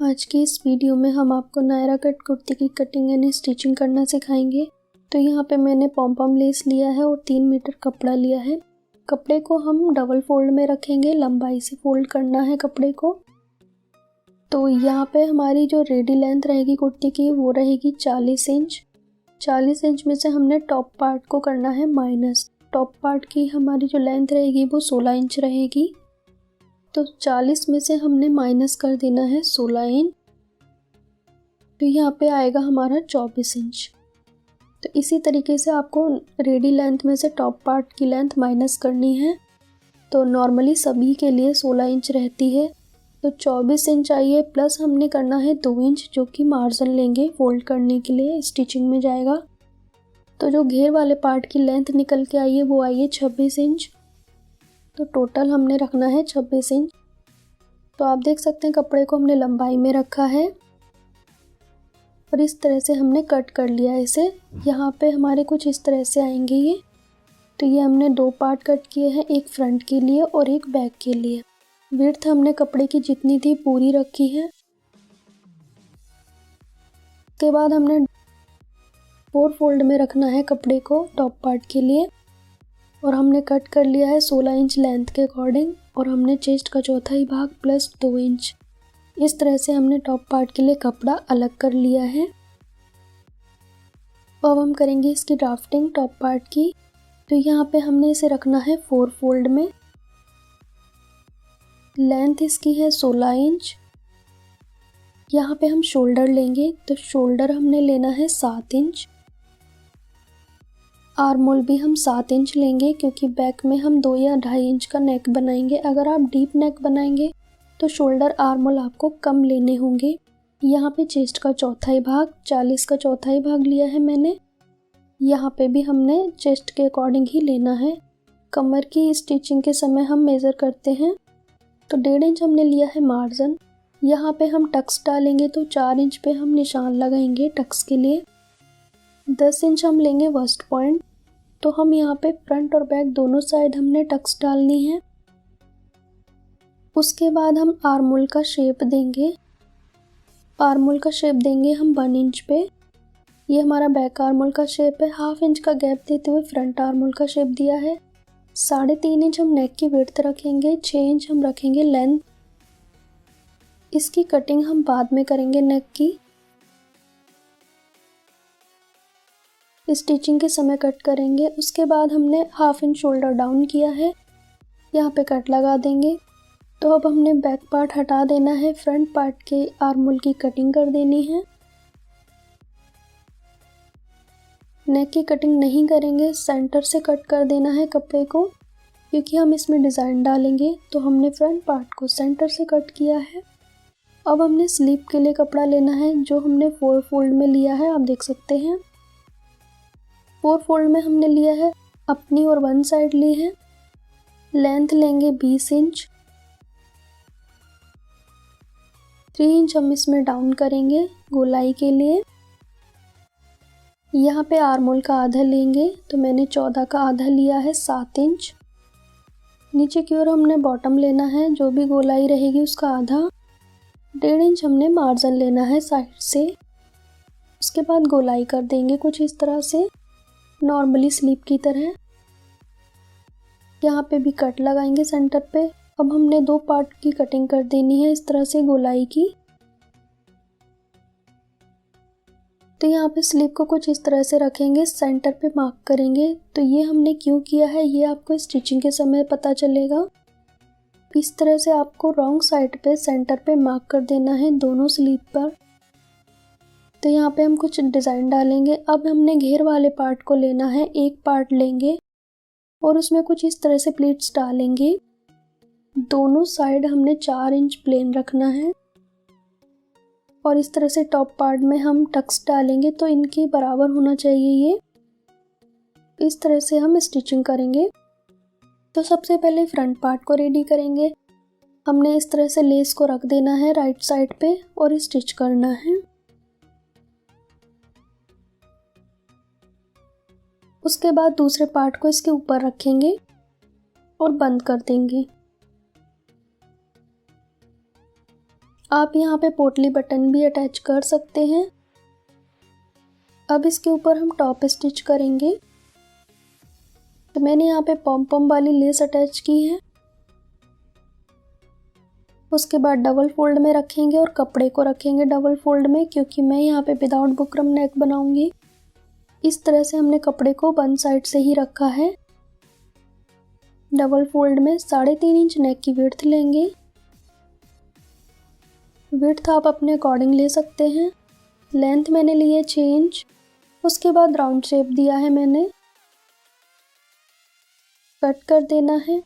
आज की इस वीडियो में हम आपको नायरा कट कुर्ती की कटिंग यानी स्टिचिंग करना सिखाएंगे। तो यहाँ पे मैंने पॉम पॉम लेस लिया है और 3 मीटर कपड़ा लिया है। कपड़े को हम डबल फोल्ड में रखेंगे, लंबाई से फोल्ड करना है कपड़े को। तो यहाँ पे हमारी जो रेडी लेंथ रहेगी कुर्ती की वो रहेगी 40 इंच। 40 इंच में से हमने टॉप पार्ट को करना है माइनस। टॉप पार्ट की हमारी जो लेंथ रहेगी वो 16 इंच रहेगी। तो 40 में से हमने माइनस कर देना है 16 इंच, तो यहाँ पे आएगा हमारा 24 इंच। तो इसी तरीके से आपको रेडी लेंथ में से टॉप पार्ट की लेंथ माइनस करनी है। तो नॉर्मली सभी के लिए 16 इंच रहती है, तो 24 इंच आई है, प्लस हमने करना है 2 इंच जो कि मार्जिन लेंगे फोल्ड करने के लिए, स्टिचिंग में जाएगा। तो जो घेर वाले पार्ट की लेंथ निकल के आई है वो आई है 26 इंच। तो टोटल हमने रखना है 26 इंच। तो आप देख सकते हैं कपड़े को हमने लंबाई में रखा है और इस तरह से हमने कट कर लिया है इसे। यहाँ पे हमारे कुछ इस तरह से आएंगे ये। तो ये हमने 2 पार्ट कट किए हैं, एक फ्रंट के लिए और एक बैक के लिए। विड्थ हमने कपड़े की जितनी थी पूरी रखी है। उसके बाद हमने 4 फोल्ड में रखना है कपड़े को टॉप पार्ट के लिए, और हमने कट कर लिया है 16 इंच लेंथ के अकॉर्डिंग। और हमने चेस्ट का चौथा ही भाग प्लस 2 इंच, इस तरह से हमने टॉप पार्ट के लिए कपड़ा अलग कर लिया है। अब हम करेंगे इसकी ड्राफ्टिंग टॉप पार्ट की। तो यहाँ पे हमने इसे रखना है 4 फोल्ड में। लेंथ इसकी है 16 इंच। यहाँ पे हम शोल्डर लेंगे, तो शोल्डर हमने लेना है 7 इंच। आर्म होल भी हम 7 इंच लेंगे, क्योंकि बैक में हम 2 या 2.5 इंच का नेक बनाएंगे। अगर आप डीप नेक बनाएंगे तो शोल्डर आर्म होल आपको कम लेने होंगे। यहाँ पे चेस्ट का चौथा ही भाग, 40 का चौथा ही भाग लिया है मैंने। यहाँ पे भी हमने चेस्ट के अकॉर्डिंग ही लेना है। कमर की स्टिचिंग के समय हम मेज़र करते हैं, तो 1.5 इंच हमने लिया है मार्जिन। यहाँ पे हम टक्स डालेंगे तो 4 इंच पे हम निशान लगाएंगे टक्स के लिए। 10 इंच हम लेंगे वस्ट पॉइंट। तो हम यहाँ पे फ्रंट और बैक दोनों साइड हमने टक्स डालनी है। उसके बाद हम आर्म होल का शेप देंगे। आर्म होल का शेप देंगे हम 1 इंच पे। ये हमारा बैक आर्म होल का शेप है। 1/2 इंच का गैप देते हुए फ्रंट आर्म होल का शेप दिया है। 3.5 इंच हम नेक की विड्थ रखेंगे। 6 इंच हम रखेंगे लेंथ। इसकी कटिंग हम बाद में करेंगे नेक की, स्टिचिंग के समय कट करेंगे। उसके बाद हमने 1/2 इंच शोल्डर डाउन किया है, यहाँ पे कट लगा देंगे। तो अब हमने बैक पार्ट हटा देना है, फ्रंट पार्ट के आर्म होल की कटिंग कर देनी है। नेक की कटिंग नहीं करेंगे, सेंटर से कट कर देना है कपड़े को, क्योंकि हम इसमें डिज़ाइन डालेंगे। तो हमने फ्रंट पार्ट को सेंटर से कट किया है। अब हमने स्लीव के लिए कपड़ा लेना है, जो हमने 4 फोल्ड में लिया है, आप देख सकते हैं। 4 फोल्ड में हमने लिया है, अपनी और 1 साइड ली है। लेंथ लेंगे 20 इंच। 3 इंच हम इसमें डाउन करेंगे गोलाई के लिए। यहाँ पे आर्म होल का आधा लेंगे, तो मैंने 14 का आधा लिया है 7 इंच। नीचे की ओर हमने बॉटम लेना है, जो भी गोलाई रहेगी उसका आधा। 1.5 इंच हमने मार्जिन लेना है साइड से। उसके बाद गोलाई कर देंगे कुछ इस तरह से, नॉर्मली स्लीव की तरह। यहाँ पे भी कट लगाएंगे सेंटर पे। अब हमने 2 पार्ट की कटिंग कर देनी है इस तरह से गोलाई की। तो यहाँ पे स्लीव को कुछ इस तरह से रखेंगे, सेंटर पे मार्क करेंगे। तो ये हमने क्यों किया है ये आपको स्टिचिंग के समय पता चलेगा। इस तरह से आपको रॉन्ग साइड पे सेंटर पे मार्क कर देना है दोनों स्लीव पर। तो यहाँ पे हम कुछ डिज़ाइन डालेंगे। अब हमने घेर वाले पार्ट को लेना है, एक पार्ट लेंगे और उसमें कुछ इस तरह से प्लीट्स डालेंगे। दोनों साइड हमने 4 इंच प्लेन रखना है, और इस तरह से टॉप पार्ट में हम टक्स डालेंगे, तो इनके बराबर होना चाहिए ये। इस तरह से हम स्टिचिंग करेंगे। तो सबसे पहले फ्रंट पार्ट को रेडी करेंगे। हमने इस तरह से लेस को रख देना है राइट साइड पे और स्टिच करना है। उसके बाद दूसरे पार्ट को इसके ऊपर रखेंगे और बंद कर देंगे। आप यहाँ पे पोटली बटन भी अटैच कर सकते हैं। अब इसके ऊपर हम टॉप स्टिच करेंगे। तो मैंने यहाँ पे पॉम पॉम वाली लेस अटैच की है। उसके बाद डबल फोल्ड में रखेंगे और कपड़े को रखेंगे डबल फोल्ड में, क्योंकि मैं यहाँ पे विदाउट बुकरम नेक बनाऊंगी। इस तरह से हमने कपड़े को वन साइड से ही रखा है। डबल फोल्ड में 3.5 इंच नेक की विड्थ लेंगे। विड्थ आप अपने अकॉर्डिंग ले सकते हैं। लेंथ मैंने ली है 6 इंच। उसके बाद राउंड शेप दिया है मैंने, कट कर देना है।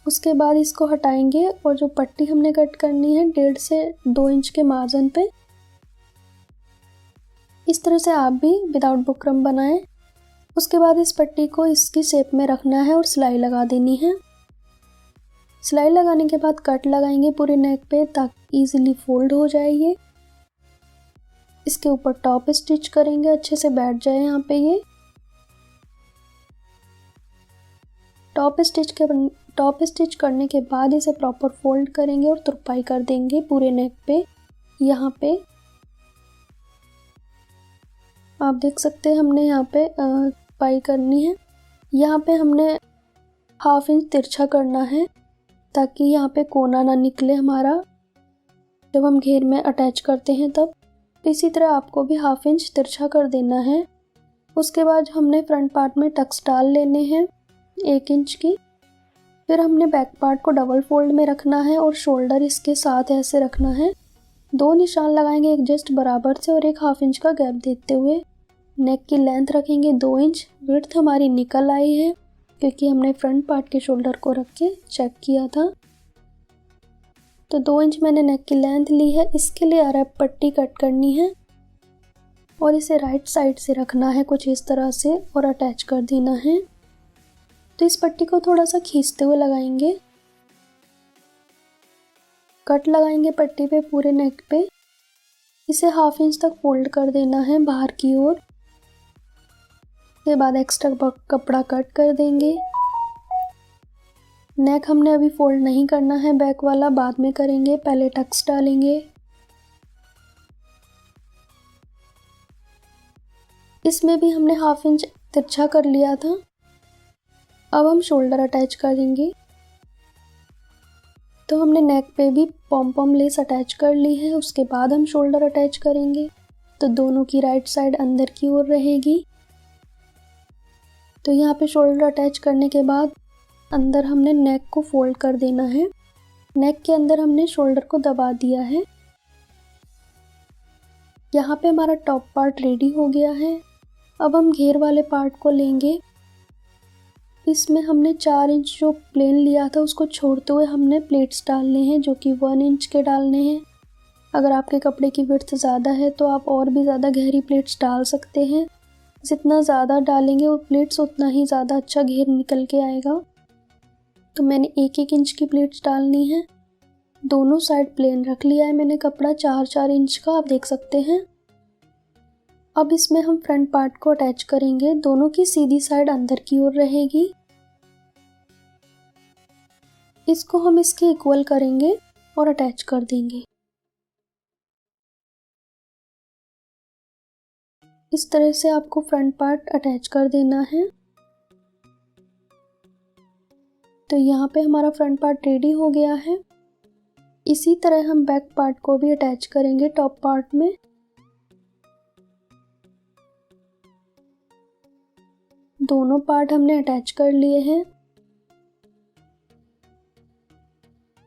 उसके बाद इसको हटाएंगे और जो पट्टी हमने कट करनी है 1.5 से 2 इंच के मार्जिन पे, इस तरह से आप भी विदाउट बुकरम बनाएं। उसके बाद इस पट्टी को इसकी शेप में रखना है और सिलाई लगा देनी है। सिलाई लगाने के बाद कट लगाएंगे पूरे नेक पे ताकि इजीली फोल्ड हो जाए ये। इसके ऊपर टॉप स्टिच करेंगे, अच्छे से बैठ जाए यहाँ पे ये। टॉप स्टिच करने के बाद इसे प्रॉपर फोल्ड करेंगे और तुरपाई कर देंगे पूरे नेक पे। यहाँ पे आप देख सकते हैं हमने यहाँ पे तुरपाई करनी है। यहाँ पे हमने 1/2 इंच तिरछा करना है ताकि यहाँ पे कोना ना निकले हमारा जब हम घेर में अटैच करते हैं तब। इसी तरह आपको भी 1/2 इंच तिरछा कर देना है। उसके बाद हमने फ्रंट पार्ट में टक्स डाल लेने हैं 1 इंच की। फिर हमने बैक पार्ट को डबल फोल्ड में रखना है और शोल्डर इसके साथ ऐसे रखना है। 2 निशान लगाएंगे, एक जस्ट बराबर से और एक 1/2 इंच का गैप देते हुए। नेक की लेंथ रखेंगे 2 इंच। विड्थ हमारी निकल आई है क्योंकि हमने फ्रंट पार्ट के शोल्डर को रख के चेक किया था। तो 2 इंच मैंने नेक की लेंथ ली है। इसके लिए अरब पट्टी कट करनी है और इसे राइट साइड से रखना है कुछ इस तरह से और अटैच कर देना है। तो इस पट्टी को थोड़ा सा खींचते हुए लगाएंगे। कट लगाएंगे पट्टी पे पूरे नेक पे। इसे 1/2 इंच तक फोल्ड कर देना है बाहर की ओर। उसके बाद एक्स्ट्रा कपड़ा कट कर देंगे। नेक हमने अभी फोल्ड नहीं करना है, बैक वाला बाद में करेंगे, पहले टक्स डालेंगे। इसमें भी हमने 1/2 इंच तिरछा कर लिया था। अब हम शोल्डर अटैच करेंगे। तो हमने नेक पे भी पॉम पॉम लेस अटैच कर ली है। उसके बाद हम शोल्डर अटैच करेंगे। तो दोनों की राइट साइड अंदर की ओर रहेगी। तो यहाँ पे शोल्डर अटैच करने के बाद अंदर हमने नेक को फोल्ड कर देना है। नेक के अंदर हमने शोल्डर को दबा दिया है। यहाँ पे हमारा टॉप पार्ट रेडी हो गया है। अब हम घेर वाले पार्ट को लेंगे। इसमें हमने 4 इंच जो प्लेन लिया था उसको छोड़ते हुए हमने प्लेट्स डालने हैं जो कि 1 इंच के डालने हैं। अगर आपके कपड़े की विड्थ ज़्यादा है तो आप और भी ज़्यादा गहरी प्लेट्स डाल सकते हैं। जितना ज़्यादा डालेंगे वो प्लेट्स उतना ही ज़्यादा अच्छा घेर निकल के आएगा। तो मैंने 1-1 इंच की प्लेट्स डालनी है। दोनों साइड प्लेन रख लिया है मैंने कपड़ा 4-4 इंच का, आप देख सकते हैं। अब इसमें हम फ्रंट पार्ट को अटैच करेंगे। दोनों की सीधी साइड अंदर की ओर रहेगी। इसको हम इसके इक्वल करेंगे और अटैच कर देंगे। इस तरह से आपको फ्रंट पार्ट अटैच कर देना है। तो यहाँ पे हमारा फ्रंट पार्ट रेडी हो गया है। इसी तरह हम बैक पार्ट को भी अटैच करेंगे टॉप पार्ट में। दोनों पार्ट हमने अटैच कर लिए हैं।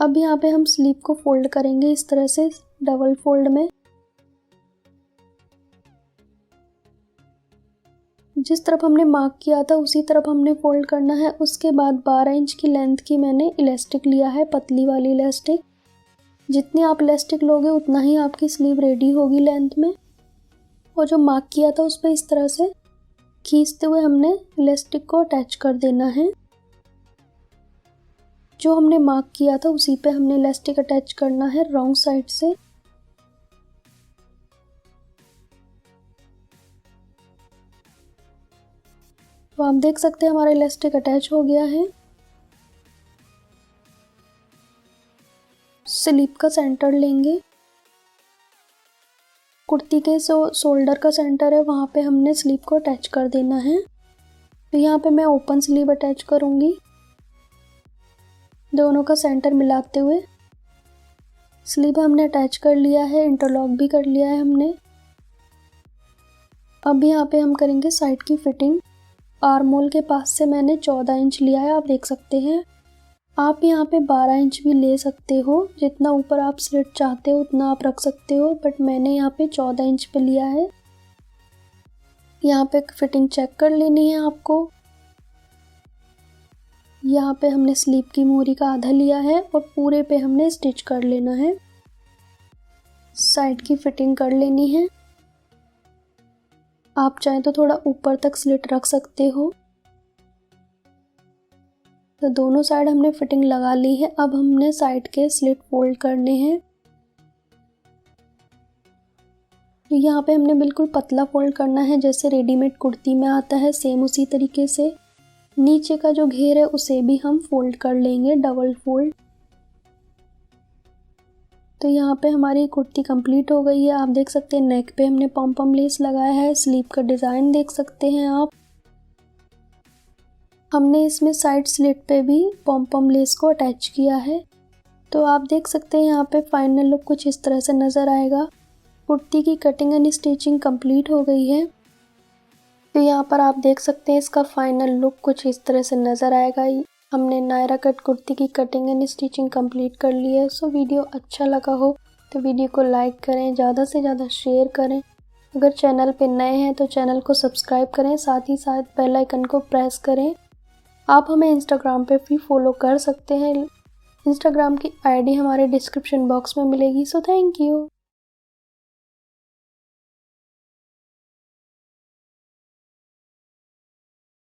अब यहाँ पे हम स्लीव को फोल्ड करेंगे इस तरह से डबल फोल्ड में। जिस तरफ हमने मार्क किया था उसी तरफ हमने फोल्ड करना है। उसके बाद 12 इंच की लेंथ की मैंने इलास्टिक लिया है, पतली वाली इलास्टिक। जितनी आप इलास्टिक लोगे उतना ही आपकी स्लीव रेडी होगी लेंथ में। और जो मार्क किया था उस पर इस तरह से खींचते हुए हमने इलास्टिक को अटैच कर देना है। जो हमने मार्क किया था उसी पे हमने इलास्टिक अटैच करना है रॉन्ग साइड से। तो आप देख सकते हैं हमारा इलास्टिक अटैच हो गया है। स्लीव का सेंटर लेंगे, कुर्ती के शोल्डर का सेंटर है वहाँ पे हमने स्लीव को अटैच कर देना है। तो यहाँ पे मैं ओपन स्लीव अटैच करूँगी, दोनों का सेंटर मिलाते हुए। स्लीव हमने अटैच कर लिया है, इंटरलॉक भी कर लिया है हमने। अब यहाँ पे हम करेंगे साइड की फिटिंग। आर्म होल के पास से मैंने 14 इंच लिया है, आप देख सकते हैं। आप यहाँ पे 12 इंच भी ले सकते हो, जितना ऊपर आप स्लिट चाहते हो उतना आप रख सकते हो, बट मैंने यहाँ पे 14 इंच पे लिया है। यहाँ पे फिटिंग चेक कर लेनी है आपको। यहाँ पे हमने स्लीव की मोहरी का आधा लिया है और पूरे पे हमने स्टिच कर लेना है। साइड की फिटिंग कर लेनी है। आप चाहें तो थोड़ा ऊपर तक स्लिट रख सकते हो। तो दोनों साइड हमने फिटिंग लगा ली है। अब हमने साइड के स्लिट फोल्ड करने हैं। तो यहाँ पे हमने बिल्कुल पतला फोल्ड करना है, जैसे रेडीमेड कुर्ती में आता है, सेम उसी तरीके से। नीचे का जो घेर है उसे भी हम फोल्ड कर लेंगे, डबल फोल्ड। तो यहाँ पे हमारी कुर्ती कंप्लीट हो गई है। आप देख सकते हैं नेक पे हमने पॉम पॉम लेस लगाया है। स्लीव का डिज़ाइन देख सकते हैं आप। हमने इसमें साइड स्लिट पे भी पॉम पॉम लेस को अटैच किया है। तो आप देख सकते हैं यहाँ पे फाइनल लुक कुछ इस तरह से नज़र आएगा। कुर्ती की कटिंग एंड स्टिचिंग कंप्लीट हो गई है। तो यहाँ पर आप देख सकते हैं इसका फाइनल लुक कुछ इस तरह से नज़र आएगा। हमने नायरा कट कुर्ती की कटिंग एंड स्टिचिंग कंप्लीट कर ली है। सो वीडियो अच्छा लगा हो तो वीडियो को लाइक करें, ज़्यादा से ज़्यादा शेयर करें। अगर चैनल पे नए हैं तो चैनल को सब्सक्राइब करें, साथ ही साथ बेल आइकन को प्रेस करें। आप हमें इंस्टाग्राम पे भी फॉलो कर सकते हैं। इंस्टाग्राम की आईडी हमारे डिस्क्रिप्शन बॉक्स में मिलेगी। So thank you.